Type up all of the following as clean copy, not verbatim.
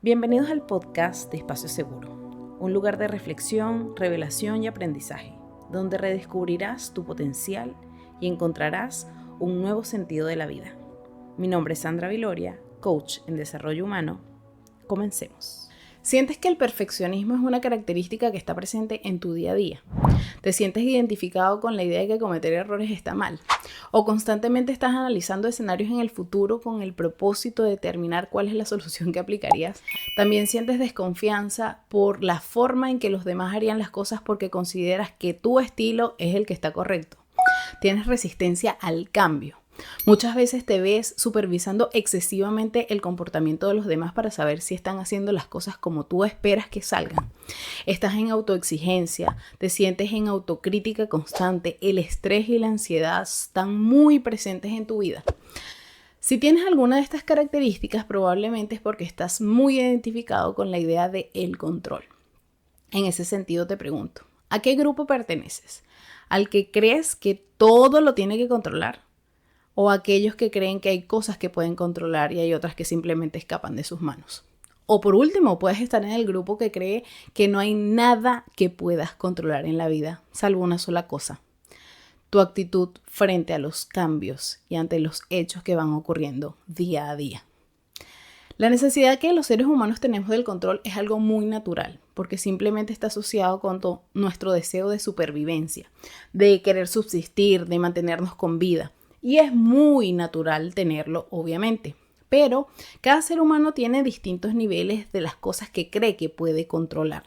Bienvenidos al podcast de Espacio Seguro, un lugar de reflexión, revelación y aprendizaje, donde redescubrirás tu potencial y encontrarás un nuevo sentido de la vida. Mi nombre es Sandra Viloria, coach en desarrollo humano. Comencemos. ¿Sientes que el perfeccionismo es una característica que está presente en tu día a día? ¿Te sientes identificado con la idea de que cometer errores está mal? ¿O constantemente estás analizando escenarios en el futuro con el propósito de determinar cuál es la solución que aplicarías? ¿También sientes desconfianza por la forma en que los demás harían las cosas porque consideras que tu estilo es el que está correcto? ¿Tienes resistencia al cambio? Muchas veces te ves supervisando excesivamente el comportamiento de los demás para saber si están haciendo las cosas como tú esperas que salgan. Estás en autoexigencia, te sientes en autocrítica constante, el estrés y la ansiedad están muy presentes en tu vida. Si tienes alguna de estas características, probablemente es porque estás muy identificado con la idea de el control. En ese sentido te pregunto, ¿a qué grupo perteneces? ¿Al que crees que todo lo tiene que controlar? ¿O aquellos que creen que hay cosas que pueden controlar y hay otras que simplemente escapan de sus manos? O por último, puedes estar en el grupo que cree que no hay nada que puedas controlar en la vida, salvo una sola cosa: tu actitud frente a los cambios y ante los hechos que van ocurriendo día a día. La necesidad que los seres humanos tenemos del control es algo muy natural, porque simplemente está asociado con nuestro deseo de supervivencia, de querer subsistir, de mantenernos con vida. Y es muy natural tenerlo, obviamente. Pero cada ser humano tiene distintos niveles de las cosas que cree que puede controlar.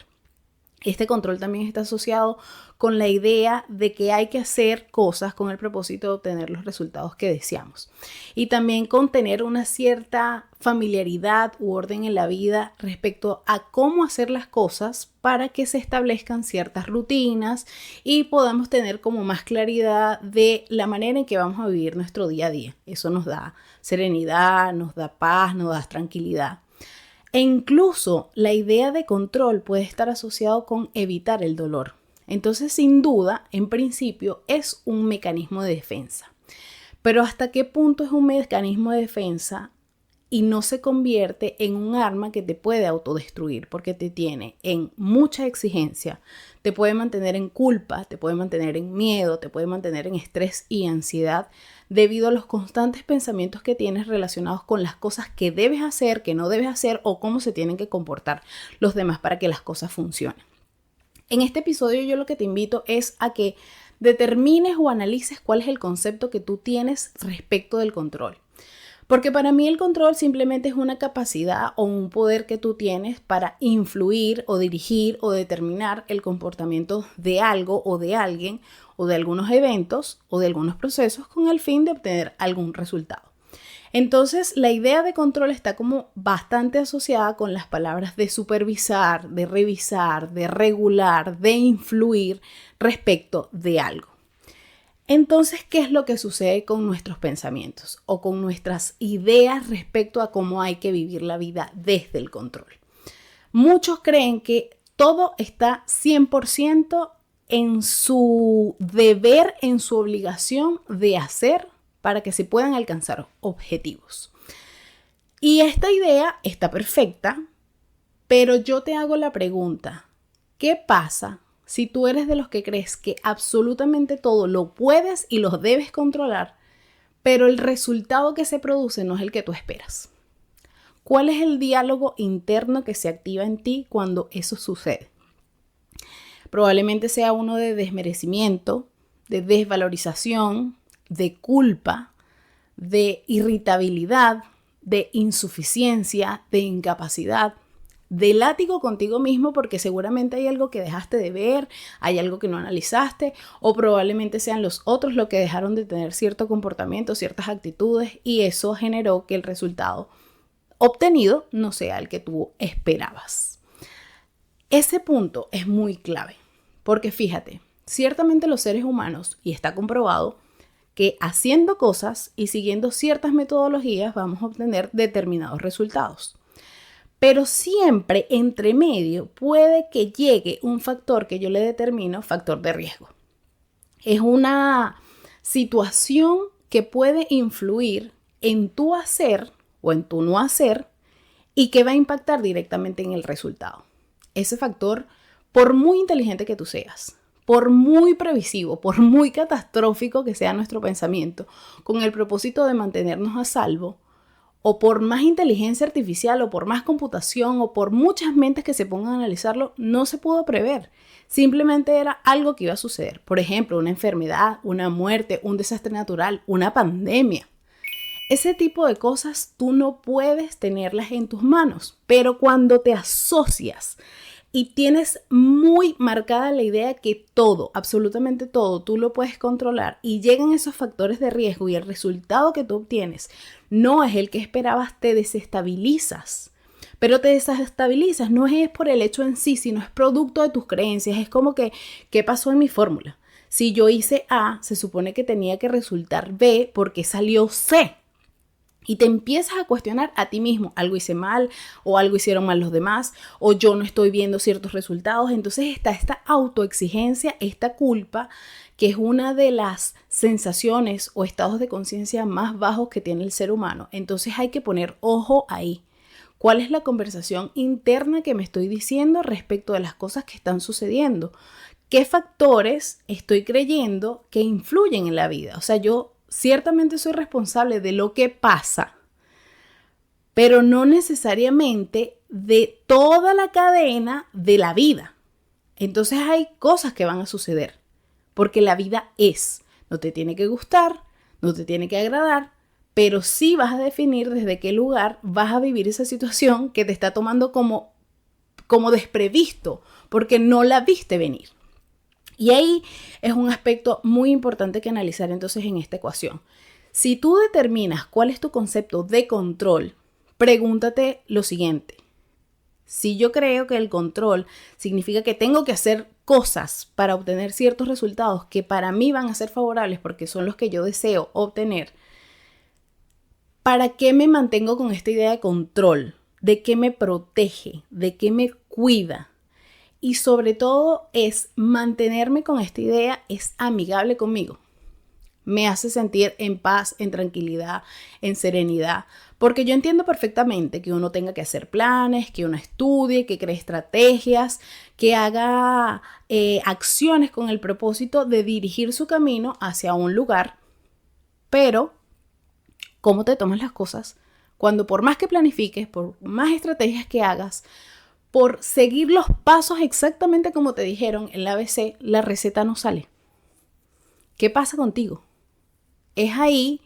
Este control también está asociado con la idea de que hay que hacer cosas con el propósito de obtener los resultados que deseamos. Y también con tener una cierta familiaridad u orden en la vida respecto a cómo hacer las cosas para que se establezcan ciertas rutinas y podamos tener como más claridad de la manera en que vamos a vivir nuestro día a día. Eso nos da serenidad, nos da paz, nos da tranquilidad. E incluso la idea de control puede estar asociado con evitar el dolor. Entonces, sin duda, en principio, es un mecanismo de defensa. Pero ¿hasta qué punto es un mecanismo de defensa y no se convierte en un arma que te puede autodestruir? Porque te tiene en mucha exigencia, te puede mantener en culpa, te puede mantener en miedo, te puede mantener en estrés y ansiedad debido a los constantes pensamientos que tienes relacionados con las cosas que debes hacer, que no debes hacer o cómo se tienen que comportar los demás para que las cosas funcionen. En este episodio yo lo que te invito es a que determines o analices cuál es el concepto que tú tienes respecto del control. Porque para mí el control simplemente es una capacidad o un poder que tú tienes para influir o dirigir o determinar el comportamiento de algo o de alguien o de algunos eventos o de algunos procesos con el fin de obtener algún resultado. Entonces, la idea de control está como bastante asociada con las palabras de supervisar, de revisar, de regular, de influir respecto de algo. Entonces, ¿qué es lo que sucede con nuestros pensamientos o con nuestras ideas respecto a cómo hay que vivir la vida desde el control? Muchos creen que todo está 100% en su deber, en su obligación de hacer para que se puedan alcanzar objetivos. Y esta idea está perfecta, pero yo te hago la pregunta: ¿qué pasa si tú eres de los que crees que absolutamente todo lo puedes y lo debes controlar, pero el resultado que se produce no es el que tú esperas? ¿Cuál es el diálogo interno que se activa en ti cuando eso sucede? Probablemente sea uno de desmerecimiento, de desvalorización, de culpa, de irritabilidad, de insuficiencia, de incapacidad, de látigo contigo mismo porque seguramente hay algo que dejaste de ver, hay algo que no analizaste o probablemente sean los otros los que dejaron de tener cierto comportamiento, ciertas actitudes y eso generó que el resultado obtenido no sea el que tú esperabas. Ese punto es muy clave porque fíjate, ciertamente los seres humanos, y está comprobado, que haciendo cosas y siguiendo ciertas metodologías vamos a obtener determinados resultados. Pero siempre entre medio puede que llegue un factor que yo le determino factor de riesgo. Es una situación que puede influir en tu hacer o en tu no hacer y que va a impactar directamente en el resultado. Ese factor, por muy inteligente que tú seas, por muy previsivo, por muy catastrófico que sea nuestro pensamiento, con el propósito de mantenernos a salvo, o por más inteligencia artificial, o por más computación, o por muchas mentes que se pongan a analizarlo, no se pudo prever. Simplemente era algo que iba a suceder. Por ejemplo, una enfermedad, una muerte, un desastre natural, una pandemia. Ese tipo de cosas tú no puedes tenerlas en tus manos, pero cuando te asocias y tienes muy marcada la idea que todo, absolutamente todo, tú lo puedes controlar y llegan esos factores de riesgo y el resultado que tú obtienes no es el que esperabas, te desestabilizas. Pero te desestabilizas no es por el hecho en sí, sino es producto de tus creencias. Es como que, ¿qué pasó en mi fórmula? Si yo hice A, se supone que tenía que resultar B porque salió C. Y te empiezas a cuestionar a ti mismo, algo hice mal o algo hicieron mal los demás o yo no estoy viendo ciertos resultados. Entonces está esta autoexigencia, esta culpa, que es una de las sensaciones o estados de conciencia más bajos que tiene el ser humano. Entonces hay que poner ojo ahí. ¿Cuál es la conversación interna que me estoy diciendo respecto de las cosas que están sucediendo? ¿Qué factores estoy creyendo que influyen en la vida? O sea, yo ciertamente soy responsable de lo que pasa, pero no necesariamente de toda la cadena de la vida. Entonces hay cosas que van a suceder, porque la vida es. No te tiene que gustar, no te tiene que agradar, pero sí vas a definir desde qué lugar vas a vivir esa situación que te está tomando como desprevisto, porque no la viste venir. Y ahí es un aspecto muy importante que analizar entonces en esta ecuación. Si tú determinas cuál es tu concepto de control, pregúntate lo siguiente. Si yo creo que el control significa que tengo que hacer cosas para obtener ciertos resultados que para mí van a ser favorables porque son los que yo deseo obtener, ¿para qué me mantengo con esta idea de control? ¿De qué me protege? ¿De qué me cuida? Y sobre todo es mantenerme con esta idea, es amigable conmigo. Me hace sentir en paz, en tranquilidad, en serenidad. Porque yo entiendo perfectamente que uno tenga que hacer planes, que uno estudie, que cree estrategias, que haga acciones con el propósito de dirigir su camino hacia un lugar. Pero, ¿cómo te tomas las cosas cuando por más que planifiques, por más estrategias que hagas, por seguir los pasos exactamente como te dijeron en la ABC, la receta no sale? ¿Qué pasa contigo? Es ahí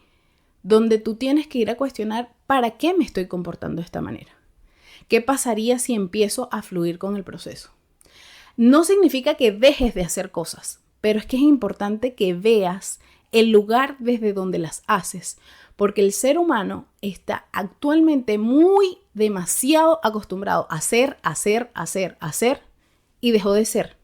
donde tú tienes que ir a cuestionar ¿para qué me estoy comportando de esta manera? ¿Qué pasaría si empiezo a fluir con el proceso? No significa que dejes de hacer cosas, pero es que es importante que veas el lugar desde donde las haces, porque el ser humano está actualmente demasiado acostumbrado a hacer y dejó de ser.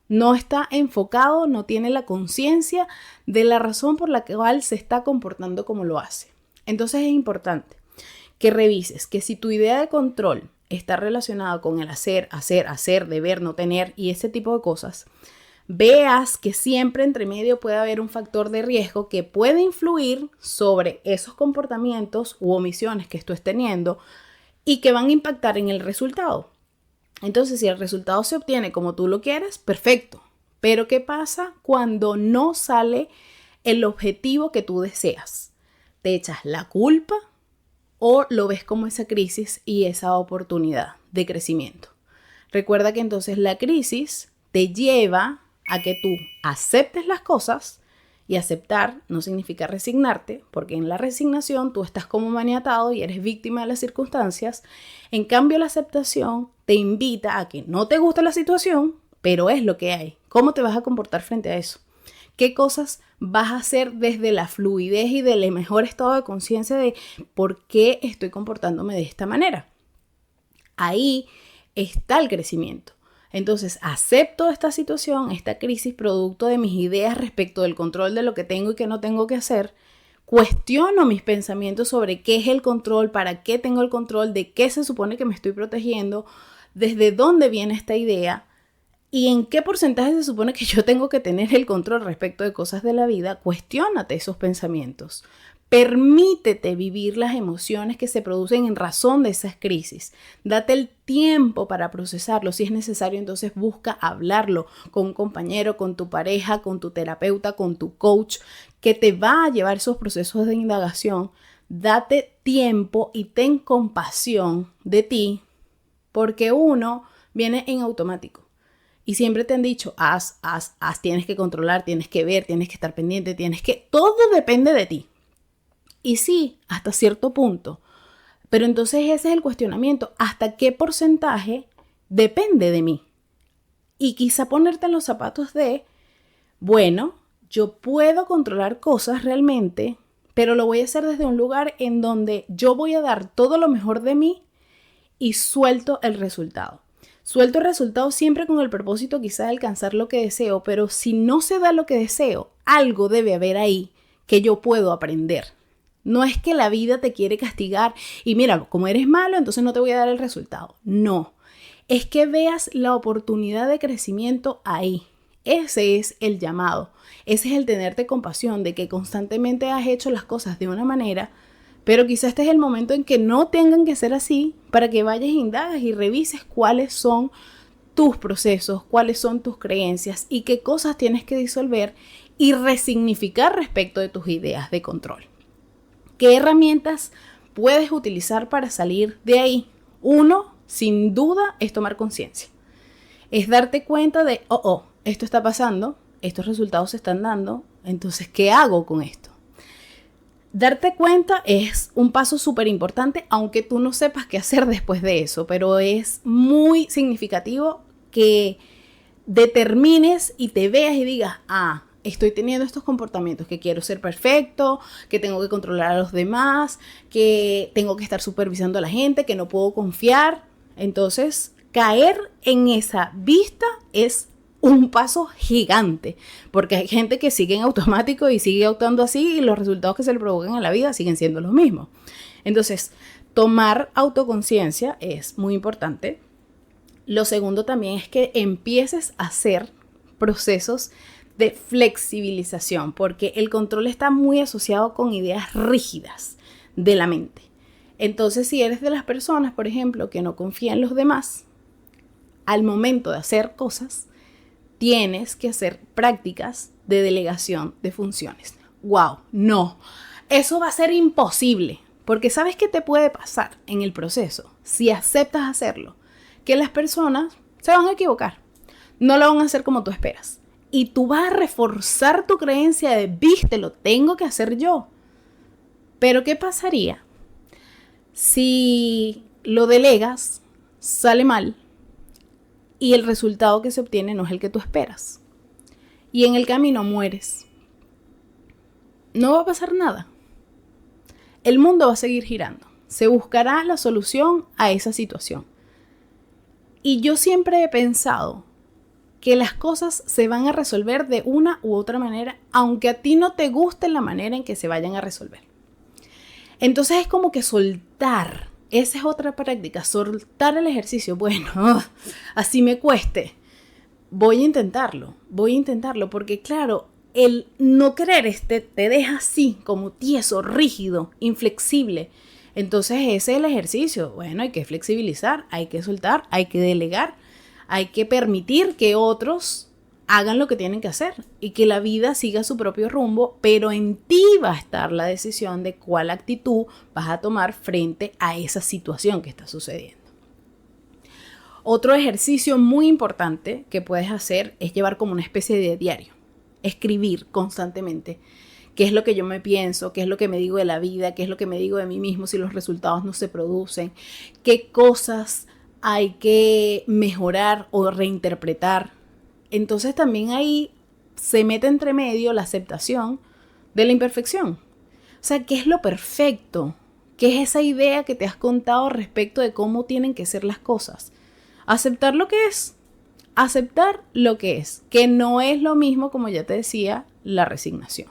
No está enfocado, no tiene la conciencia de la razón por la cual se está comportando como lo hace. Entonces es importante que revises que si tu idea de control está relacionada con el hacer, deber, no tener y ese tipo de cosas, veas que siempre entre medio puede haber un factor de riesgo que puede influir sobre esos comportamientos u omisiones que tú estés teniendo y que van a impactar en el resultado. Entonces, si el resultado se obtiene como tú lo quieres, perfecto. Pero ¿qué pasa cuando no sale el objetivo que tú deseas? ¿Te echas la culpa o lo ves como esa crisis y esa oportunidad de crecimiento? Recuerda que entonces la crisis te lleva a que tú aceptes las cosas, y aceptar no significa resignarte, porque en la resignación tú estás como maniatado y eres víctima de las circunstancias. En cambio, la aceptación te invita a que no te guste la situación, pero es lo que hay. ¿Cómo te vas a comportar frente a eso? ¿Qué cosas vas a hacer desde la fluidez y del mejor estado de conciencia de por qué estoy comportándome de esta manera? Ahí está el crecimiento. Entonces, acepto esta situación, esta crisis, producto de mis ideas respecto del control de lo que tengo y que no tengo que hacer. Cuestiono mis pensamientos sobre qué es el control, para qué tengo el control, de qué se supone que me estoy protegiendo, desde dónde viene esta idea y en qué porcentaje se supone que yo tengo que tener el control respecto de cosas de la vida. Cuestiónate esos pensamientos. Permítete vivir las emociones que se producen en razón de esas crisis. Date el tiempo para procesarlo. Si es necesario, entonces busca hablarlo con un compañero, con tu pareja, con tu terapeuta, con tu coach, que te va a llevar esos procesos de indagación. Date tiempo y ten compasión de ti, porque uno viene en automático. Y siempre te han dicho, haz, tienes que controlar, tienes que ver, tienes que estar pendiente, todo depende de ti. Y sí, hasta cierto punto. Pero entonces ese es el cuestionamiento. ¿Hasta qué porcentaje depende de mí? Y quizá ponerte en los zapatos de, bueno, yo puedo controlar cosas realmente, pero lo voy a hacer desde un lugar en donde yo voy a dar todo lo mejor de mí y suelto el resultado. Suelto el resultado siempre con el propósito quizá de alcanzar lo que deseo, pero si no se da lo que deseo, algo debe haber ahí que yo puedo aprender. No es que la vida te quiere castigar y mira, como eres malo, entonces no te voy a dar el resultado. No, es que veas la oportunidad de crecimiento ahí. Ese es el llamado. Ese es el tenerte compasión de que constantemente has hecho las cosas de una manera, pero quizás este es el momento en que no tengan que ser así para que vayas e indagas y revises cuáles son tus procesos, cuáles son tus creencias y qué cosas tienes que disolver y resignificar respecto de tus ideas de control. ¿Qué herramientas puedes utilizar para salir de ahí? Uno, sin duda, es tomar conciencia. Es darte cuenta de, esto está pasando, estos resultados se están dando, entonces, ¿qué hago con esto? Darte cuenta es un paso súper importante, aunque tú no sepas qué hacer después de eso, pero es muy significativo que determines y te veas y digas, estoy teniendo estos comportamientos, que quiero ser perfecto, que tengo que controlar a los demás, que tengo que estar supervisando a la gente, que no puedo confiar. Entonces, caer en esa vista es un paso gigante, porque hay gente que sigue en automático y sigue actuando así y los resultados que se le provocan en la vida siguen siendo los mismos. Entonces, tomar autoconciencia es muy importante. Lo segundo también es que empieces a hacer procesos de flexibilización, porque el control está muy asociado con ideas rígidas de la mente. Entonces, si eres de las personas, por ejemplo, que no confían en los demás, al momento de hacer cosas, tienes que hacer prácticas de delegación de funciones. ¡Wow! No, eso va a ser imposible, porque ¿sabes qué te puede pasar en el proceso? Si aceptas hacerlo, que las personas se van a equivocar, no lo van a hacer como tú esperas. Y tú vas a reforzar tu creencia de, viste, lo tengo que hacer yo. Pero ¿qué pasaría si lo delegas, sale mal y el resultado que se obtiene no es el que tú esperas? Y en el camino mueres. No va a pasar nada. El mundo va a seguir girando. Se buscará la solución a esa situación. Y yo siempre he pensado que las cosas se van a resolver de una u otra manera, aunque a ti no te guste la manera en que se vayan a resolver. Entonces es como que soltar, esa es otra práctica, soltar el ejercicio. Bueno, así me cueste, voy a intentarlo, porque claro, el no querer te deja así, como tieso, rígido, inflexible. Entonces ese es el ejercicio. Bueno, hay que flexibilizar, hay que soltar, hay que delegar. Hay que permitir que otros hagan lo que tienen que hacer y que la vida siga su propio rumbo, pero en ti va a estar la decisión de cuál actitud vas a tomar frente a esa situación que está sucediendo. Otro ejercicio muy importante que puedes hacer es llevar como una especie de diario, escribir constantemente qué es lo que yo me pienso, qué es lo que me digo de la vida, qué es lo que me digo de mí mismo si los resultados no se producen, qué cosas hay que mejorar o reinterpretar. Entonces también ahí se mete entre medio la aceptación de la imperfección. O sea, ¿qué es lo perfecto? ¿Qué es esa idea que te has contado respecto de cómo tienen que ser las cosas? Aceptar lo que es. Aceptar lo que es. Que no es lo mismo, como ya te decía, la resignación.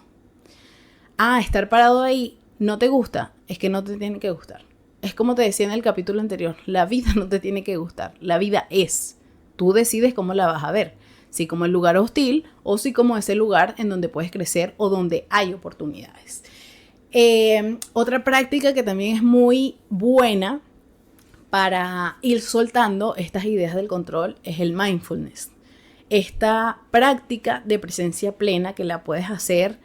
Estar parado ahí no te gusta. Es que no te tiene que gustar. Es como te decía en el capítulo anterior, la vida no te tiene que gustar, la vida es. Tú decides cómo la vas a ver, si como el lugar hostil o si como ese lugar en donde puedes crecer o donde hay oportunidades. Otra práctica que también es muy buena para ir soltando estas ideas del control es el mindfulness. Esta práctica de presencia plena que la puedes hacer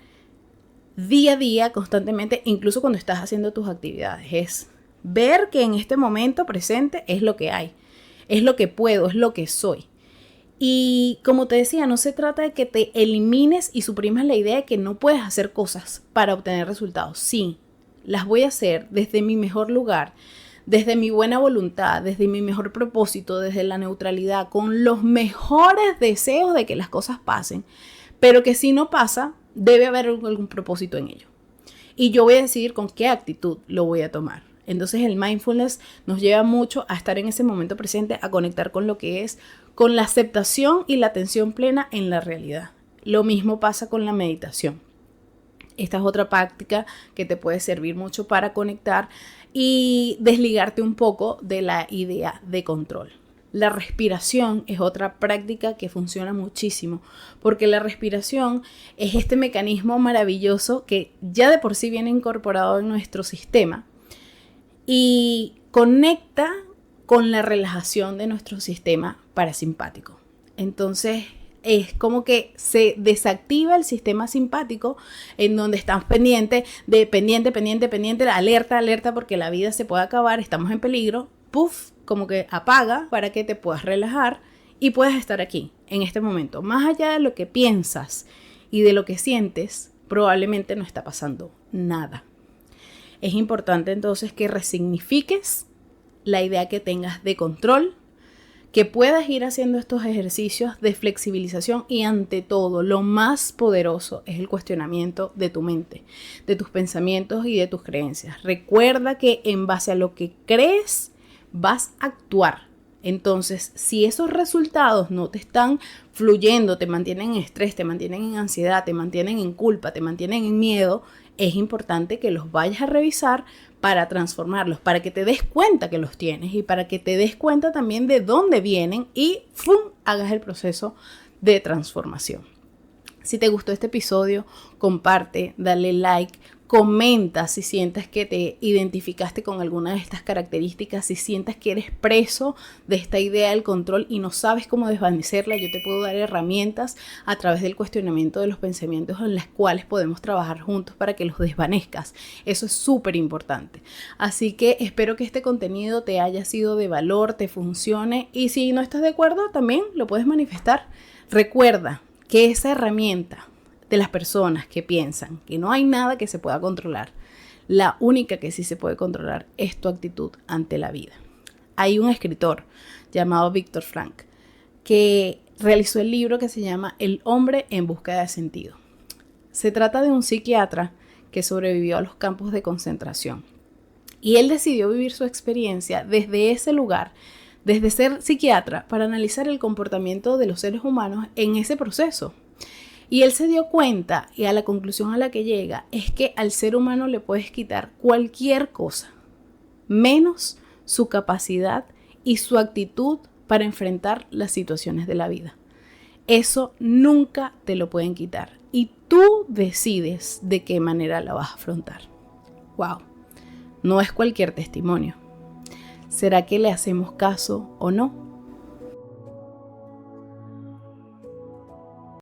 día a día, constantemente, incluso cuando estás haciendo tus actividades. Es ver que en este momento presente es lo que hay, es lo que puedo, es lo que soy. Y como te decía, no se trata de que te elimines y suprimas la idea de que no puedes hacer cosas para obtener resultados. Sí, las voy a hacer desde mi mejor lugar, desde mi buena voluntad, desde mi mejor propósito, desde la neutralidad, con los mejores deseos de que las cosas pasen, pero que si no pasa, debe haber algún propósito en ello. Y yo voy a decidir con qué actitud lo voy a tomar. Entonces el mindfulness nos lleva mucho a estar en ese momento presente, a conectar con lo que es, con la aceptación y la atención plena en la realidad. Lo mismo pasa con la meditación. Esta es otra práctica que te puede servir mucho para conectar y desligarte un poco de la idea de control. La respiración es otra práctica que funciona muchísimo, porque la respiración es este mecanismo maravilloso que ya de por sí viene incorporado en nuestro sistema y conecta con la relajación de nuestro sistema parasimpático. Entonces es como que se desactiva el sistema simpático, en donde estamos pendiente, alerta porque la vida se puede acabar, estamos en peligro, puff, como que apaga para que te puedas relajar y puedas estar aquí, en este momento. Más allá de lo que piensas y de lo que sientes, probablemente no está pasando nada. Es importante entonces que resignifiques la idea que tengas de control, que puedas ir haciendo estos ejercicios de flexibilización y ante todo, lo más poderoso es el cuestionamiento de tu mente, de tus pensamientos y de tus creencias. Recuerda que en base a lo que crees, vas a actuar. Entonces, si esos resultados no te están fluyendo, te mantienen en estrés, te mantienen en ansiedad, te mantienen en culpa, te mantienen en miedo, es importante que los vayas a revisar para transformarlos, para que te des cuenta que los tienes y para que te des cuenta también de dónde vienen y ¡fum!, hagas el proceso de transformación. Si te gustó este episodio, comparte, dale like, comenta si sientes que te identificaste con alguna de estas características, si sientes que eres preso de esta idea del control y no sabes cómo desvanecerla. Yo te puedo dar herramientas a través del cuestionamiento de los pensamientos en las cuales podemos trabajar juntos para que los desvanezcas. Eso es súper importante. Así que espero que este contenido te haya sido de valor, te funcione, y si no estás de acuerdo también lo puedes manifestar. Recuerda que esa herramienta de las personas que piensan que no hay nada que se pueda controlar, la única que sí se puede controlar es tu actitud ante la vida. Hay un escritor llamado Viktor Frankl que realizó el libro que se llama El hombre en búsqueda de sentido. Se trata de un psiquiatra que sobrevivió a los campos de concentración y él decidió vivir su experiencia desde ese lugar, desde ser psiquiatra, para analizar el comportamiento de los seres humanos en ese proceso. Y él se dio cuenta, y a la conclusión a la que llega, es que al ser humano le puedes quitar cualquier cosa, menos su capacidad y su actitud para enfrentar las situaciones de la vida. Eso nunca te lo pueden quitar y tú decides de qué manera la vas a afrontar. ¡Wow! No es cualquier testimonio. ¿Será que le hacemos caso o no?